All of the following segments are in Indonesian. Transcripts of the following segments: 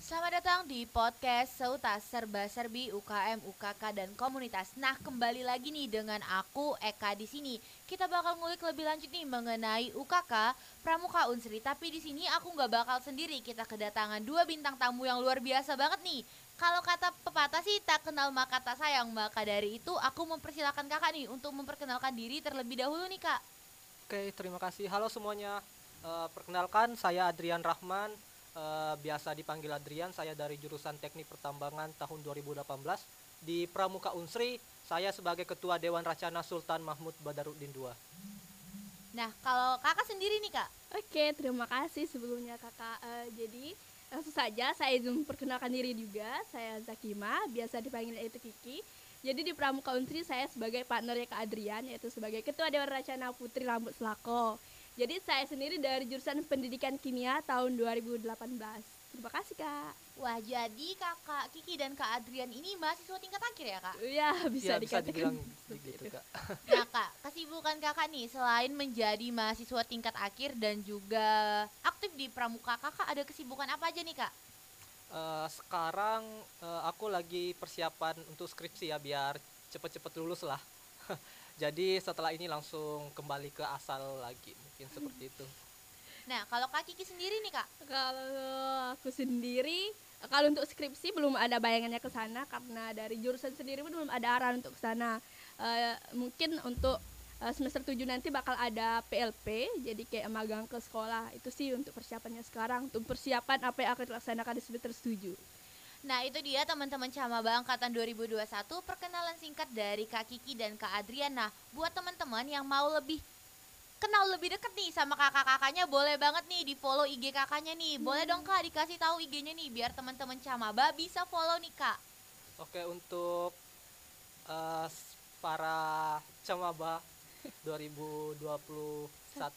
Selamat datang di podcast Seutas Serba Serbi UKM, UKK dan Komunitas. Nah, kembali lagi nih dengan aku Eka di sini. Kita bakal ngulik lebih lanjut nih mengenai UKK Pramuka Unsri. Tapi di sini aku nggak bakal sendiri. Kita kedatangan dua bintang tamu yang luar biasa banget nih. Kalau kata pepatah sih tak kenal maka tak sayang. Maka dari itu aku mempersilahkan kakak nih untuk memperkenalkan diri terlebih dahulu nih kak. Oke, terima kasih. Halo semuanya. Perkenalkan, saya Adrian Rahman. Biasa dipanggil Adrian. Saya dari jurusan Teknik Pertambangan tahun 2018 di Pramuka Unsri. Saya sebagai Ketua Dewan Racana Sultan Mahmud Badarudin II. Nah, kalau kakak sendiri nih kak. Oke, terima kasih sebelumnya kakak. Jadi langsung saja saya izin memperkenalkan diri juga. Saya Zakima, biasa dipanggil itu Kiki. Jadi di Pramuka Unsri saya sebagai partnernya Kak Adrian, yaitu sebagai Ketua Dewan Racana Putri Rambut Selako. Jadi saya sendiri dari jurusan Pendidikan Kimia tahun 2018. Terima kasih Kak. Wah, jadi kakak Kiki dan kak Adrian ini mahasiswa tingkat akhir ya kak? Ya bisa Ya, bisa dikatakan dibilang seperti gitu, itu. Kak. Nah kak, kesibukan kakak nih selain menjadi mahasiswa tingkat akhir dan juga aktif di pramuka, kakak ada kesibukan apa aja nih kak? Sekarang aku lagi persiapan untuk skripsi ya, biar cepet-cepet lulus lah. Jadi setelah ini langsung kembali ke asal lagi, mungkin seperti itu. Nah kalau kak Kiki sendiri nih kak? Kalau aku sendiri, kalau untuk skripsi belum ada bayangannya ke sana karena dari jurusan sendiri pun belum ada arahan untuk ke sana. Mungkin untuk semester 7 nanti bakal ada PLP, jadi kayak magang ke sekolah. Itu sih untuk persiapannya sekarang, untuk persiapan apa yang akan dilaksanakan di semester 7. Nah itu dia teman-teman Camaba Angkatan 2021, perkenalan singkat dari kak Kiki dan kak Adrian. Nah buat teman-teman yang mau lebih kenal lebih deket nih sama kakak-kakaknya, boleh banget nih di follow IG kakaknya nih. Boleh dong kak dikasih tahu IG-nya nih biar teman-teman Camaba bisa follow nih kak. Oke, untuk para camaba 2021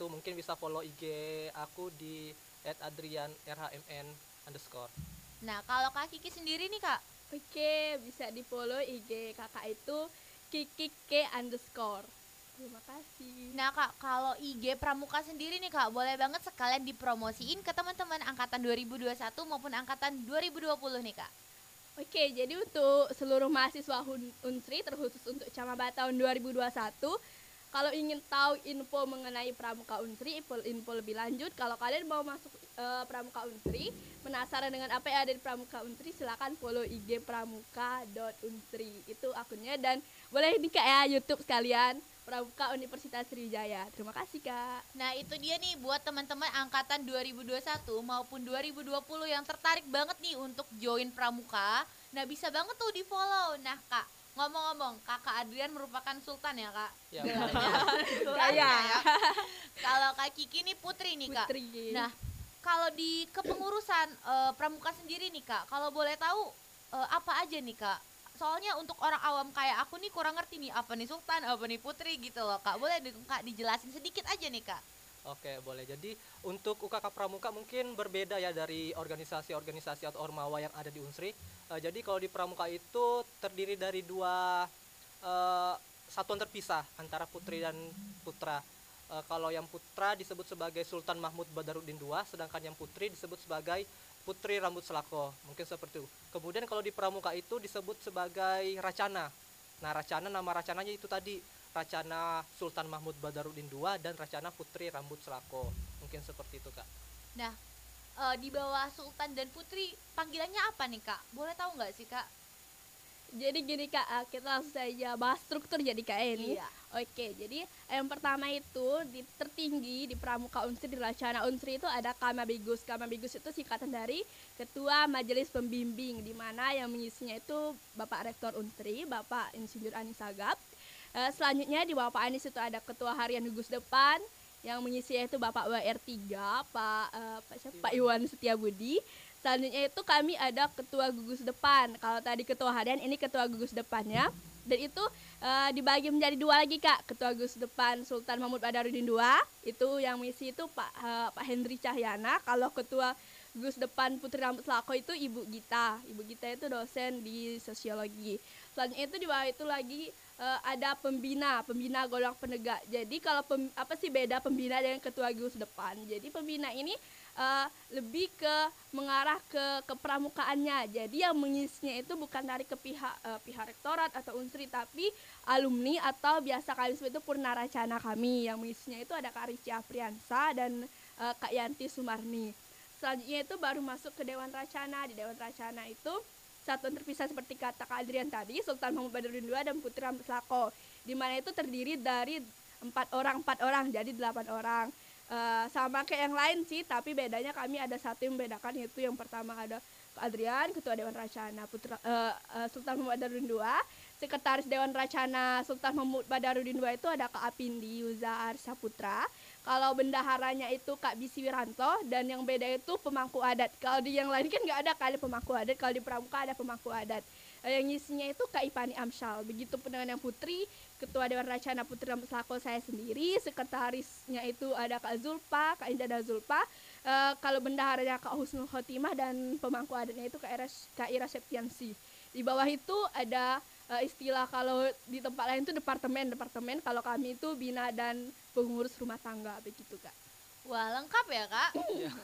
mungkin bisa follow IG aku di @adrian_rhmn_. Nah kalau kak Kiki sendiri nih kak? Oke, bisa di follow IG kakak itu kikik_. Terima kasih. Nah kak, kalau IG Pramuka sendiri nih kak, boleh banget sekalian dipromosiin ke teman-teman angkatan 2021 maupun angkatan 2020 nih kak. Oke, jadi untuk seluruh mahasiswa Unsri, terkhusus untuk Camaba tahun 2021, kalau ingin tahu info mengenai Pramuka Unsri, info lebih lanjut, kalau kalian mau masuk Pramuka Unsri, penasaran dengan apa yang ada di Pramuka Unsri, silakan follow IG pramuka.unsri. Itu akunnya, dan boleh nih Kak ya YouTube sekalian, Pramuka Universitas Sriwijaya. Terima kasih Kak. Nah itu dia nih buat teman-teman angkatan 2021 maupun 2020 yang tertarik banget nih untuk join Pramuka. Nah bisa banget tuh di follow. Nah kak, ngomong-ngomong, kakak Adrian merupakan sultan ya kak? Ya, Gelarnya. Sultan ya. Kalau kak Kiki nih putri nih kak. Putri. Nah kalau di kepengurusan Pramuka sendiri nih kak, kalau boleh tahu apa aja nih kak? Soalnya untuk orang awam kayak aku nih kurang ngerti nih apa nih sultan, apa nih putri gitu loh kak. Boleh dong kak dijelasin sedikit aja nih kak? oke, boleh. Jadi untuk UKK Pramuka mungkin berbeda ya dari organisasi-organisasi atau ormawa yang ada di Unsri. Jadi kalau di Pramuka itu terdiri dari dua satuan terpisah antara putri dan putra. Kalau yang putra disebut sebagai Sultan Mahmud Badarudin II, sedangkan yang putri disebut sebagai Putri Rambut Selako, mungkin seperti itu. Kemudian kalau di Pramuka itu disebut sebagai Racana. Nah, Racana, nama Racananya itu tadi, Racana Sultan Mahmud Badarudin II dan Racana Putri Rambut Selako, mungkin seperti itu Kak. Nah di bawah sultan dan putri panggilannya apa nih kak? Boleh tahu nggak sih kak? Jadi gini Kak, kita langsung saja bahas struktur jadi Kak ini. Iya. Oke, jadi yang pertama itu di tertinggi di Pramuka Unsri, di Racana Unsri itu ada Kamabigus. Kamabigus itu singkatan dari Ketua Majelis Pembimbing, di mana yang mengisinya itu Bapak Rektor Unsri, Bapak Insinyur Anis Sagap. Selanjutnya di Bapak Anis itu ada Ketua Harian Gugus Depan, yang mengisinya itu Bapak WR3, Pak Iwan Setiabudi. Selanjutnya itu kami ada ketua gugus depan. Kalau tadi ketua harian, ini ketua gugus depannya. Dan itu dibagi menjadi dua lagi Kak. Ketua gugus depan Sultan Mahmud Badarudin II, itu yang mengisi itu Pak Hendri Cahyana. Kalau ketua gugus depan Putri Rambut Selako itu Ibu Gita. Ibu Gita itu dosen di sosiologi. Selanjutnya itu di bawah itu lagi ada pembina golongan penegak. Jadi kalau apa sih beda pembina dengan ketua gugus depan? Jadi pembina ini lebih ke mengarah ke pramukaannya. Jadi yang mengisinya itu bukan dari ke pihak rektorat atau unsri, tapi alumni atau biasa kami sebut itu Purnaracana kami. Yang mengisinya itu ada Kak Rici Apriansa dan Kak Yanti Sumarni. Selanjutnya itu baru masuk ke Dewan Racana. Di Dewan Racana itu satuan terpisah seperti kata Kak Adrian tadi, Sultan Mahmud Badarudin II dan Putri Ramli Selako. Di mana itu terdiri dari 4 orang, jadi 8 orang. Sama kayak yang lain sih, tapi bedanya kami ada satu yang membedakan, yaitu yang pertama ada Kak Adrian, Ketua Dewan Racana Sultan Mahmud Badarudin II. Sekretaris Dewan Racana Sultan Mahmud Badarudin II itu ada Kak Apindi Yuza Arsa Putra. Kalau bendaharanya itu Kak Bisi Wiranto, dan yang beda itu pemangku adat. Kalau di yang lain kan nggak ada kali pemangku adat, kalau di Pramuka ada pemangku adat. Yang ngisinya itu Kak Ipani Amsyal. Begitu pun dengan yang putri, Ketua Dewan Racana Putri Ramli Selako saya sendiri, sekretarisnya itu ada Kak Zulpa, Kak Indada Zulpa. Kalau bendaharanya Kak Husnul Khotimah, dan pemangku adatnya itu Kak Ira Septiansi. Di bawah itu ada istilah kalau di tempat lain itu departemen, kalau kami itu bina dan pengurus rumah tangga, begitu Kak. Wah, lengkap ya Kak?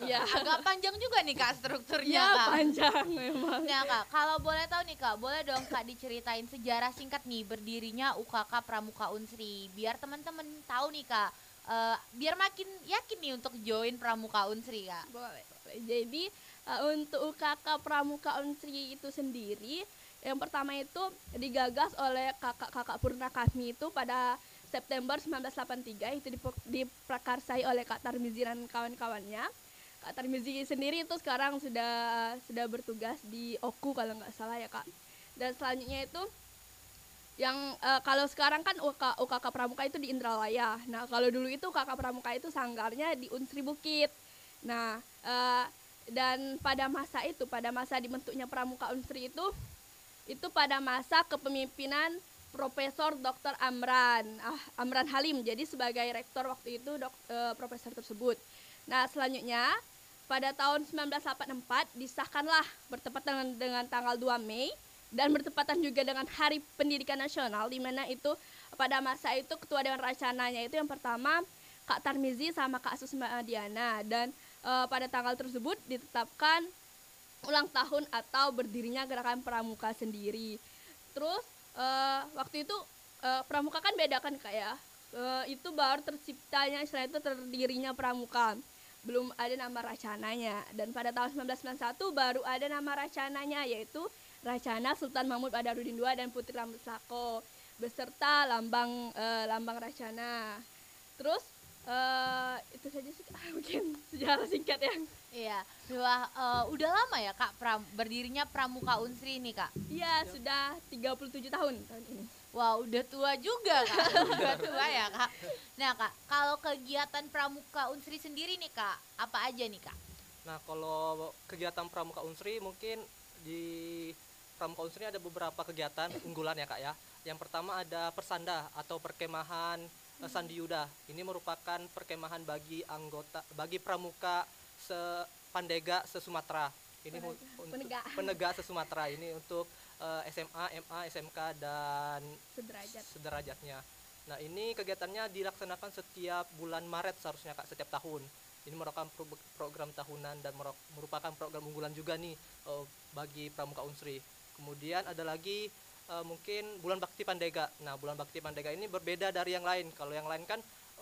Ya, Agak panjang juga nih Kak strukturnya ya Kak. panjang memang. Nah Kak, kalau boleh tahu nih Kak, boleh dong Kak diceritain sejarah singkat nih berdirinya UKK Pramuka Unsri, biar teman-teman tahu nih Kak, biar makin yakin nih untuk join Pramuka Unsri Kak. Boleh. Jadi untuk UKK Pramuka Unsri itu sendiri, yang pertama itu digagas oleh kakak-kakak purna kami itu pada September 1983, itu diprakarsai oleh Kak Tarmizi dan kawan-kawannya. Kak Tarmizi sendiri itu sekarang sudah bertugas di OKU kalau nggak salah ya Kak. Dan selanjutnya itu yang kalau sekarang kan UKK Pramuka itu di Indralaya. Nah kalau dulu itu UKK Pramuka itu sanggarnya di Unsri Bukit. Nah dan pada masa dibentuknya Pramuka Unsri itu pada masa kepemimpinan Profesor Dr. Amran Halim, jadi sebagai rektor waktu itu profesor tersebut. Nah selanjutnya pada tahun 1984 disahkanlah bertepatan dengan tanggal 2 Mei dan bertepatan juga dengan Hari Pendidikan Nasional, di mana itu pada masa itu Ketua Dewan Racananya itu yang pertama Kak Tarmizi sama Kak Susma Diana, dan pada tanggal tersebut ditetapkan ulang tahun atau berdirinya Gerakan Pramuka sendiri. Terus waktu itu pramuka kan beda kan Kak ya, itu baru terciptanya istilah itu terdirinya pramuka, belum ada nama racananya. Dan pada tahun 1991 baru ada nama racananya, yaitu Racana Sultan Mahmud Badarudin II dan Putri Ramli Selako beserta lambang racana. Terus itu saja sih mungkin sejarah singkat ya. Iya, udah lama ya Kak berdirinya Pramuka Unsri ini Kak? Iya, sudah 37 tahun ini. Wah, udah tua juga Kak, udah tua ya Kak. Nah Kak, kalau kegiatan Pramuka Unsri sendiri nih Kak, apa aja nih Kak? Nah kalau kegiatan Pramuka Unsri, mungkin di Pramuka Unsri ada beberapa kegiatan unggulan ya Kak ya. Yang pertama ada Persanda atau perkemahan Sandi Yuda. Ini merupakan perkemahan bagi pramuka Pandega se-Sumatera. Ini penegak se-Sumatera. Ini untuk SMA, MA, SMK dan sederajatnya. Nah, ini kegiatannya dilaksanakan setiap bulan Maret seharusnya Kak, setiap tahun. Ini merupakan program tahunan dan merupakan program unggulan juga nih bagi Pramuka Unsri. Kemudian ada lagi mungkin Bulan Bakti Pandega. Nah, Bulan Bakti Pandega ini berbeda dari yang lain. Kalau yang lain kan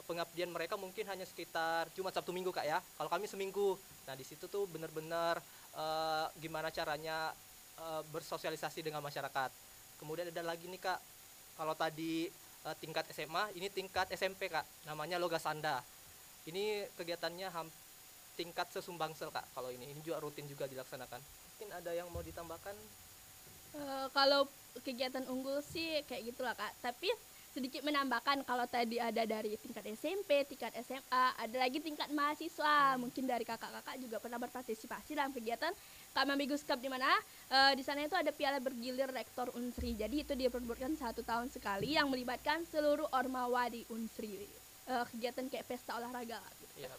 pengabdian mereka mungkin hanya sekitar Jumat, Sabtu, Minggu Kak ya. Kalau kami seminggu. Nah, di situ tuh benar-benar gimana caranya bersosialisasi dengan masyarakat. Kemudian ada lagi nih Kak, kalau tadi tingkat SMA, ini tingkat SMP Kak, namanya Logasanda. Ini kegiatannya tingkat sesumbangsel Kak. Kalau ini juga rutin juga dilaksanakan. Mungkin ada yang mau ditambahkan? Kalau kegiatan unggul sih kayak gitulah Kak, tapi sedikit menambahkan, kalau tadi ada dari tingkat SMP, tingkat SMA, ada lagi tingkat mahasiswa. Mungkin dari kakak-kakak juga pernah berpartisipasi dalam kegiatan Kamambigus Cup, di mana di sana itu ada piala bergilir rektor Unsri. Jadi itu diperbuatkan 1 tahun sekali yang melibatkan seluruh ormawa di Unsri. Kegiatan kayak pesta olahraga gitu. Ya.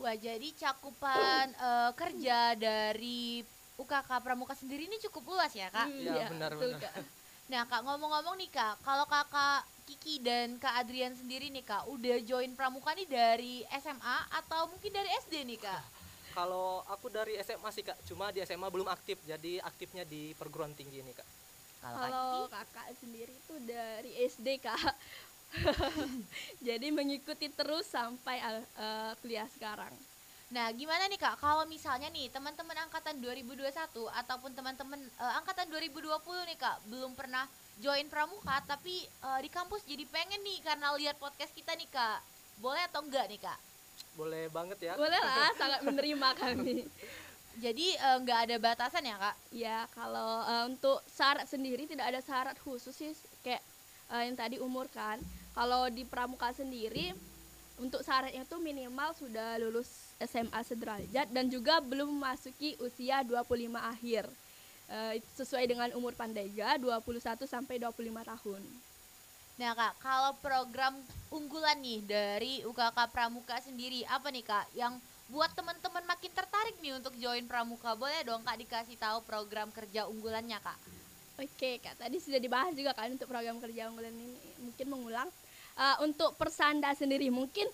Wah, jadi cakupan kerja dari UKK Pramuka sendiri ini cukup luas ya Kak? Iya, benar. Nah Kak, ngomong-ngomong nih Kak, kalau Kakak Kiki dan Kak Adrian sendiri nih Kak, udah join Pramuka nih dari SMA atau mungkin dari SD nih Kak? Kalau aku dari SMA sih Kak, cuma di SMA belum aktif, jadi aktifnya di perguruan tinggi ini Kak. Kalau Kak Kalau Kiki? kakak sendiri itu dari SD Kak. Jadi mengikuti terus sampai kuliah sekarang. Nah, gimana nih Kak, kalau misalnya nih teman-teman angkatan 2021 ataupun teman-teman angkatan 2020 nih Kak, belum pernah join pramuka tapi di kampus jadi pengen nih karena lihat podcast kita nih Kak. Boleh atau enggak nih Kak? Boleh banget ya. Boleh lah, sangat menerima kami. Jadi nggak ada batasan ya Kak? Ya, kalau untuk syarat sendiri tidak ada syarat khusus sih kayak yang tadi umur kan. Kalau di pramuka sendiri untuk syaratnya itu minimal sudah lulus SMA sederajat dan juga belum memasuki usia 25 akhir. Itu sesuai dengan umur Pandega 21 sampai 25 tahun. Nah Kak, kalau program unggulan nih dari UKK Pramuka sendiri apa nih Kak yang buat teman-teman makin tertarik nih untuk join Pramuka? Boleh dong Kak dikasih tahu program kerja unggulannya Kak? Oke, Kak, tadi sudah dibahas juga kan untuk program kerja unggulan ini. Mungkin mengulang. Untuk Persanda sendiri mungkin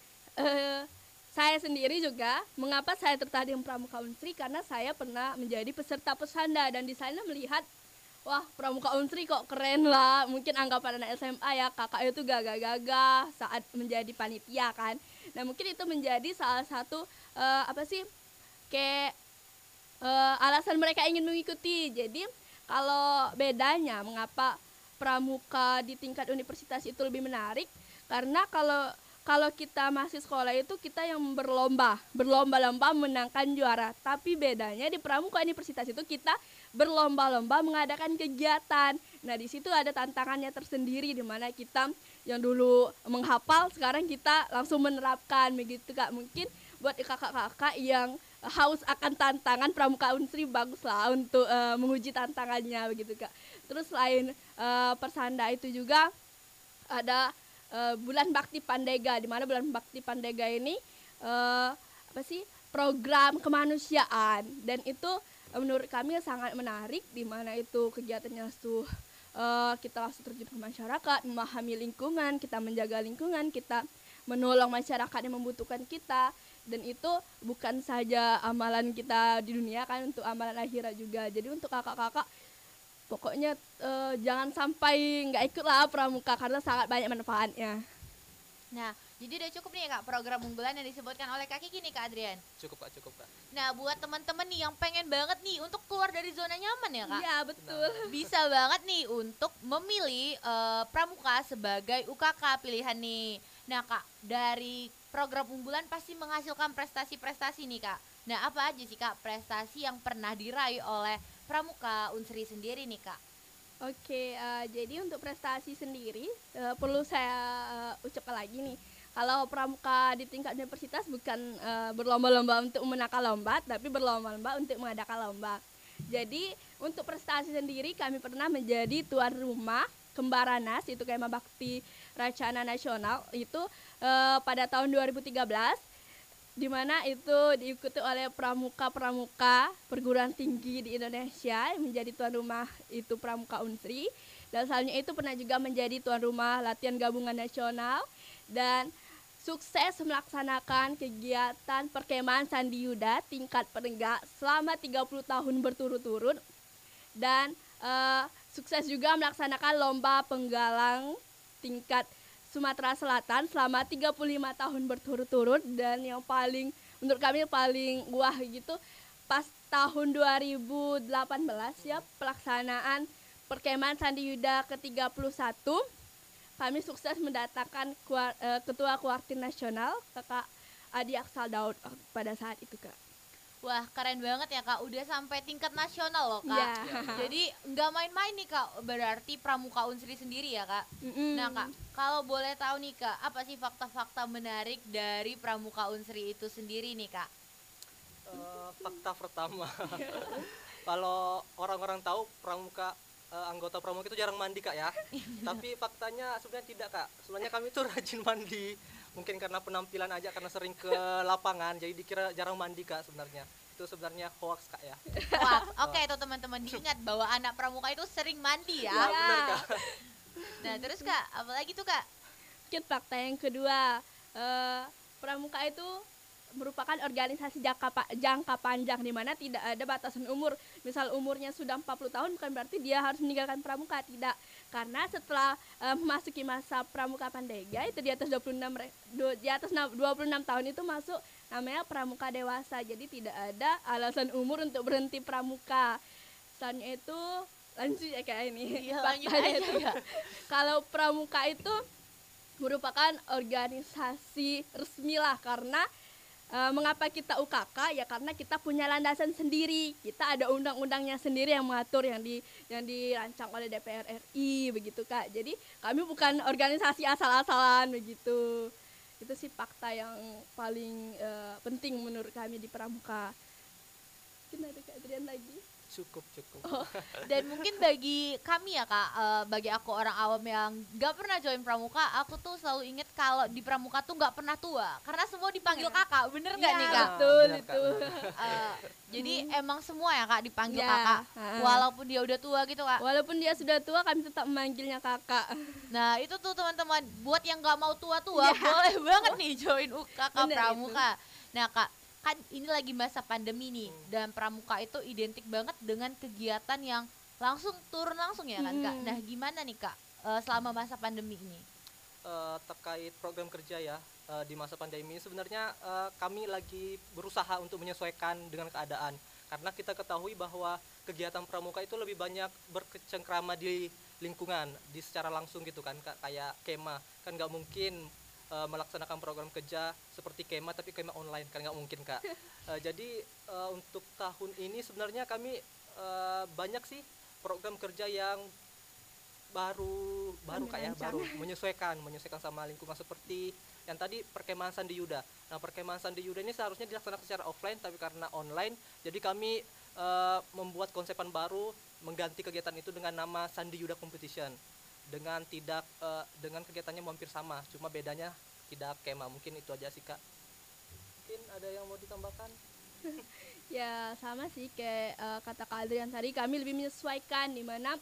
saya sendiri juga mengapa saya tertarik dengan Pramuka Unsri karena saya pernah menjadi peserta Persanda dan di sana melihat wah, Pramuka Unsri kok keren lah. Mungkin anggapan anak SMA ya, kakak itu gagah-gagah saat menjadi panitia kan. Nah, mungkin itu menjadi salah satu kayak alasan mereka ingin mengikuti. Jadi, kalau bedanya mengapa pramuka di tingkat universitas itu lebih menarik karena kalau kita masih sekolah itu kita yang berlomba-lomba menangkan juara. Tapi bedanya di pramuka universitas itu kita berlomba-lomba mengadakan kegiatan. Nah, di situ ada tantangannya tersendiri di mana kita yang dulu menghafal sekarang kita langsung menerapkan begitu Kak. Mungkin buat kakak-kakak yang haus akan tantangan pramuka Unsri baguslah untuk menguji tantangannya begitu Kak. Terus selain Persanda itu juga ada Bulan Bakti Pandega di mana Bulan Bakti Pandega ini program kemanusiaan dan itu menurut kami sangat menarik di mana itu kegiatannya tuh kita langsung terjun ke masyarakat, memahami lingkungan, kita menjaga lingkungan, kita menolong masyarakat yang membutuhkan kita dan itu bukan saja amalan kita di dunia kan untuk amalan akhirat juga. Jadi untuk kakak-kakak pokoknya jangan sampai nggak ikutlah pramuka karena sangat banyak manfaatnya. Nah, jadi udah cukup nih Kak program unggulan yang disebutkan oleh Kak Kiki nih Kak Adrian. Cukup Kak. Nah, buat teman-teman nih yang pengen banget nih untuk keluar dari zona nyaman ya Kak. Iya, betul. Bisa banget nih untuk memilih pramuka sebagai UKK pilihan nih. Nah Kak, dari program unggulan pasti menghasilkan prestasi-prestasi nih Kak. Nah, apa aja sih Kak prestasi yang pernah diraih oleh pramuka Unsri sendiri nih Kak? Oke, jadi untuk prestasi sendiri perlu saya ucapkan lagi nih. Kalau pramuka di tingkat universitas bukan berlomba-lomba untuk memenangkan lomba, tapi berlomba-lomba untuk mengadakan lomba. Jadi untuk prestasi sendiri kami pernah menjadi tuan rumah Kembaranas, itu Kema Bakti Racana Nasional, itu pada tahun 2013. Di mana itu diikuti oleh pramuka-pramuka perguruan tinggi di Indonesia yang menjadi tuan rumah itu Pramuka Unsri. Dan selanjutnya itu pernah juga menjadi tuan rumah latihan gabungan nasional dan sukses melaksanakan kegiatan perkemahan Sandi Yuda tingkat penegak selama 30 tahun berturut-turut dan sukses juga melaksanakan lomba penggalang tingkat Sumatera Selatan selama 35 tahun berturut-turut dan yang paling menurut kami paling wah gitu pas tahun 2018 ya pelaksanaan perkemahan Sandi Yuda ke-31 kami sukses mendatangkan ketua Kuartin Nasional Kakak Adi Aksal Daud pada saat itu Kak. Wah, keren banget ya Kak, udah sampai tingkat nasional loh Kak. Ya. Jadi nggak main-main nih Kak, berarti Pramuka Unsri sendiri ya Kak. Nah Kak, kalau boleh tahu nih Kak, apa sih fakta-fakta menarik dari Pramuka Unsri itu sendiri nih Kak? Fakta pertama, kalau orang-orang tahu pramuka anggota pramuka itu jarang mandi Kak ya. Tapi faktanya sebenarnya tidak Kak. Sebenarnya kami tuh rajin mandi. Mungkin karena penampilan aja karena sering ke lapangan jadi dikira jarang mandi Kak sebenarnya. Itu sebenarnya hoax Kak ya. Wah, oke itu teman-teman diingat bahwa anak pramuka itu sering mandi ya. Ya, benar Kak. Nah, terus Kak, apalagi tuh Kak? Mungkin fakta yang kedua, pramuka itu merupakan organisasi jangka panjang di mana tidak ada batasan umur. Misal umurnya sudah 40 tahun bukan berarti dia harus meninggalkan pramuka, tidak. Karena setelah memasuki masa pramuka Pandega itu di atas 26 tahun itu masuk namanya pramuka dewasa. Jadi tidak ada alasan umur untuk berhenti pramuka. Selanjutnya itu lanjut ya kayak ini. Iya, lanjut Faktanya aja itu, ya. kalau pramuka itu merupakan organisasi resmi lah, karena mengapa kita UKK ya karena kita punya landasan sendiri, kita ada undang-undangnya sendiri yang mengatur, yang dirancang oleh DPR RI begitu Kak. Jadi kami bukan organisasi asal-asalan begitu. Itu sih fakta yang paling penting menurut kami di pramuka. Mungkin ada Kak Adrian lagi? Cukup. Dan mungkin bagi kami ya Kak, bagi aku orang awam yang gak pernah join pramuka, aku tuh selalu inget kalau di pramuka tuh gak pernah tua, karena semua dipanggil kakak, bener gak nih Kak? Betul benar, Kak, itu. benar. Jadi emang semua ya Kak dipanggil Ya, kakak, walaupun dia udah tua gitu Kak. Walaupun dia sudah tua kami tetap memanggilnya kakak. Nah itu tuh teman-teman, buat yang gak mau tua-tua boleh banget nih join UKK Bener pramuka. Nah Kak, kan ini lagi masa pandemi nih, dan pramuka itu identik banget dengan kegiatan yang langsung turun langsung ya kan Kak. Nah gimana nih Kak selama masa pandemi ini? Terkait program kerja ya, di masa pandemi ini sebenarnya kami lagi berusaha untuk menyesuaikan dengan keadaan, karena kita ketahui bahwa kegiatan pramuka itu lebih banyak berkecengkrama di lingkungan, di secara langsung gitu kan Kak, kayak kema kan nggak mungkin melaksanakan program kerja seperti kema tapi kema online kan nggak mungkin Kak. Jadi untuk tahun ini sebenarnya kami banyak sih program kerja yang baru Kak ya, baru menyesuaikan sama lingkungan, seperti yang tadi perkemahan Sandi Yuda. Nah perkemahan Sandi Yuda ini seharusnya dilaksanakan secara offline tapi karena online, jadi kami membuat konsepan baru mengganti kegiatan itu dengan nama Sandi Yuda Competition, dengan dengan kegiatannya hampir sama, cuma bedanya tidak kema. Mungkin itu aja sih Kak. Mungkin ada yang mau ditambahkan? Ya sama sih kayak kata Kak Adrian tadi, kami lebih menyesuaikan di mana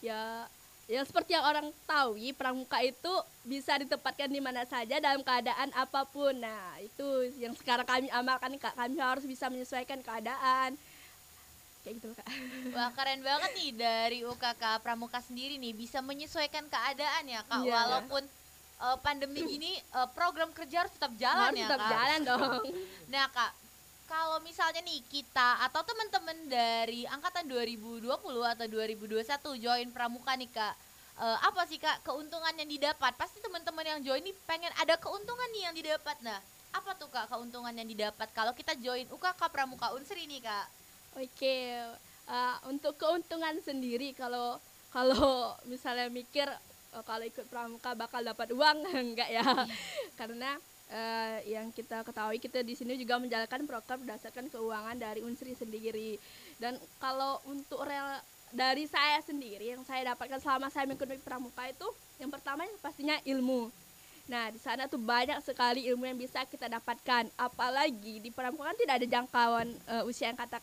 ya seperti yang orang tahu, pramuka itu bisa ditempatkan di mana saja dalam keadaan apapun. Nah itu yang sekarang kami amalkan Kak, kami harus bisa menyesuaikan keadaan kayak gitu Kak. Wah keren banget nih dari UKK Pramuka sendiri nih, bisa menyesuaikan keadaan ya Kak. Iya. Walaupun pandemi gini program kerja harus tetap jalan Harus ya tetap Kak. jalan dong. Nah Kak, kalau misalnya nih kita atau teman-teman dari angkatan 2020 atau 2021 join Pramuka nih Kak, apa sih Kak keuntungan yang didapat? Pasti teman-teman yang join nih pengen ada keuntungan nih yang didapat. Nah apa tuh Kak keuntungan yang didapat kalau kita join UKK Pramuka Unsri nih Kak? Oke, untuk keuntungan sendiri kalau misalnya mikir kalau ikut pramuka bakal dapat uang enggak ya, karena yang kita ketahui kita di sini juga menjalankan program berdasarkan keuangan dari Unsri sendiri. Dan kalau untuk dari saya sendiri yang saya dapatkan selama saya mengikuti pramuka itu, yang pertama yang pastinya ilmu. Nah di sana tuh banyak sekali ilmu yang bisa kita dapatkan, apalagi di pramuka kan tidak ada jangkauan usia yang kata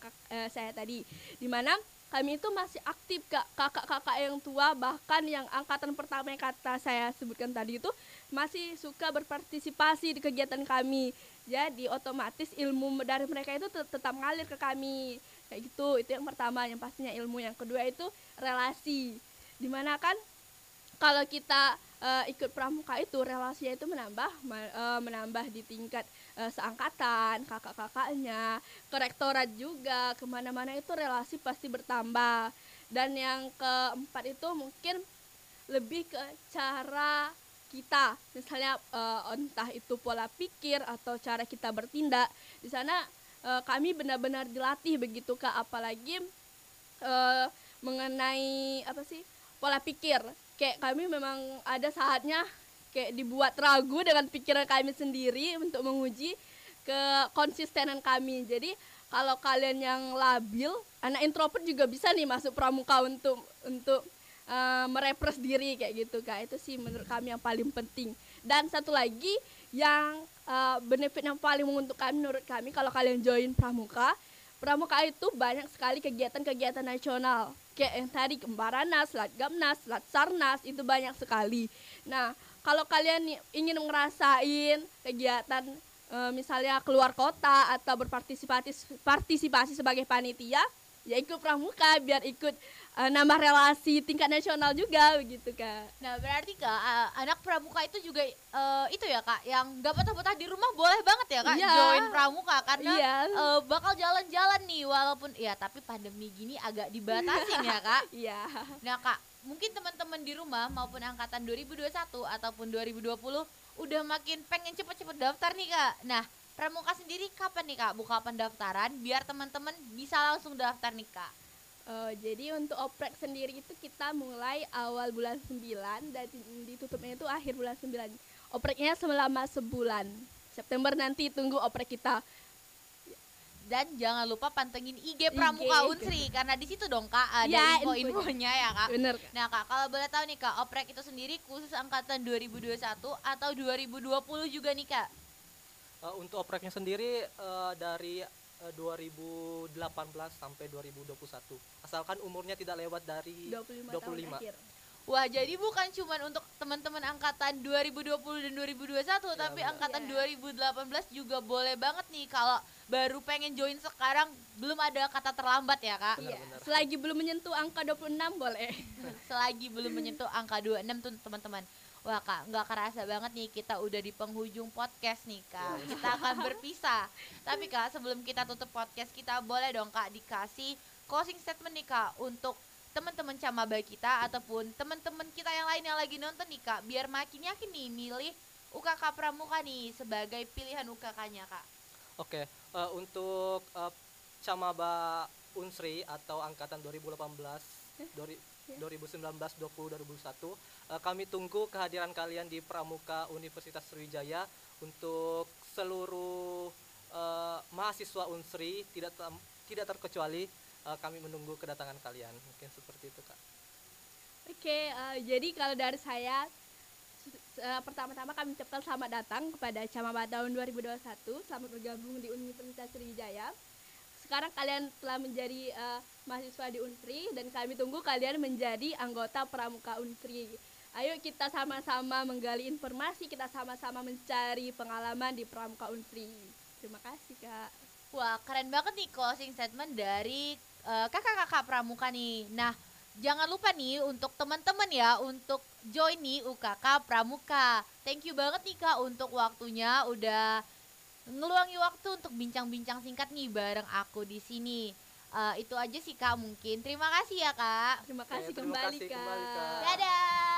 saya tadi, di mana kami itu masih aktif kakak-kakak yang tua, bahkan yang angkatan pertama yang kata saya sebutkan tadi itu masih suka berpartisipasi di kegiatan kami. Jadi otomatis ilmu dari mereka itu tetap ngalir ke kami kayak gitu. Itu yang pertama, yang pastinya ilmu. Yang kedua itu relasi, dimana kan kalau kita ikut pramuka itu relasinya itu menambah di tingkat seangkatan, kakak-kakaknya, ke rektorat juga, kemana-mana itu relasi pasti bertambah. Dan yang keempat itu mungkin lebih ke cara kita, misalnya entah itu pola pikir atau cara kita bertindak. Di sana kami benar-benar dilatih begitu Kak, apalagi mengenai pola pikir. Kayak kami memang ada saatnya kayak dibuat ragu dengan pikiran kami sendiri untuk menguji kekonsistenan kami. Jadi kalau kalian yang labil, anak introvert juga bisa nih masuk pramuka untuk merepres diri kayak gitu Kak. Itu sih menurut kami yang paling penting. Dan satu lagi yang benefit yang paling menguntungkan menurut kami kalau kalian join pramuka itu banyak sekali kegiatan-kegiatan nasional. Kayak yang tadi Kembarananas, Latgamnas, Latsarnas, itu banyak sekali. Nah, kalau kalian ingin ngerasain kegiatan misalnya keluar kota atau partisipasi sebagai panitia, ya ikut pramuka biar ikut nambah relasi tingkat nasional juga begitu Kak. Nah berarti Kak, anak pramuka itu juga itu ya Kak, yang gak betah-betah di rumah boleh banget ya Kak Iya. join pramuka karena Iya. bakal jalan-jalan nih walaupun ya tapi pandemi gini agak dibatasin ya Kak. Iya. Nah Kak, mungkin teman-teman di rumah maupun angkatan 2021 ataupun 2020 udah makin pengen cepet-cepet daftar nih Kak. Nah pramuka sendiri kapan nih Kak buka pendaftaran biar teman-teman bisa langsung daftar nih Kak? Jadi untuk oprek sendiri itu kita mulai awal bulan 9 dan ditutupnya itu akhir bulan 9. Opreknya selama sebulan. September nanti tunggu oprek kita. Dan jangan lupa pantengin IG Pramuka Unsri karena di situ dong Kak ada Ya, info-infonya ya Kak. Bener. Nah Kak, kalau boleh tahu nih Kak, oprek itu sendiri khusus angkatan 2021 atau 2020 juga nih Kak? Untuk opreknya sendiri dari 2018 sampai 2021. Asalkan umurnya tidak lewat dari 25 tahun 25. akhir. Wah, jadi bukan cuma untuk teman-teman angkatan 2020 dan 2021, tapi benar. angkatan Ya. 2018 juga boleh banget nih kalau baru pengen join sekarang belum ada kata terlambat ya Kak. Iya, Benar. selagi belum menyentuh angka 26 boleh. Selagi belum menyentuh angka 26 tuh teman-teman. Wah Kak, nggak kerasa banget nih kita udah di penghujung podcast nih Kak. Kita akan berpisah. Tapi Kak, sebelum kita tutup podcast kita boleh dong Kak dikasih closing statement nih Kak untuk teman-teman camaba kita ataupun teman-teman kita yang lain yang lagi nonton nih Kak, biar makin yakin nih milih UKK Pramuka nih sebagai pilihan UKK-nya Kak. Oke, untuk Camaba Unsri atau angkatan 2019, 2020, 2021, kami tunggu kehadiran kalian di Pramuka Universitas Sriwijaya. Untuk seluruh mahasiswa Unsri tidak terkecuali, kami menunggu kedatangan kalian. Mungkin seperti itu Kak. Oke, jadi kalau dari saya pertama-tama kami ucapkan selamat datang kepada Camaba tahun 2021. Selamat bergabung di Universitas Sriwijaya. Sekarang kalian telah menjadi mahasiswa di Unsri dan kami tunggu kalian menjadi anggota Pramuka Unsri. Ayo kita sama-sama menggali informasi, kita sama-sama mencari pengalaman di Pramuka Unsri. Terima kasih Kak. Wah, keren banget nih closing statement dari kakak-kakak Pramuka nih. Nah, jangan lupa nih untuk teman-teman ya untuk join nih UKK Pramuka. Thank you banget nih Kak untuk waktunya udah ngeluangi waktu untuk bincang-bincang singkat nih bareng aku di sini. Itu aja sih Kak mungkin. Terima kasih ya Kak. Terima kasih Terima kembali kasih Kak. kembali, Kak. Dadah.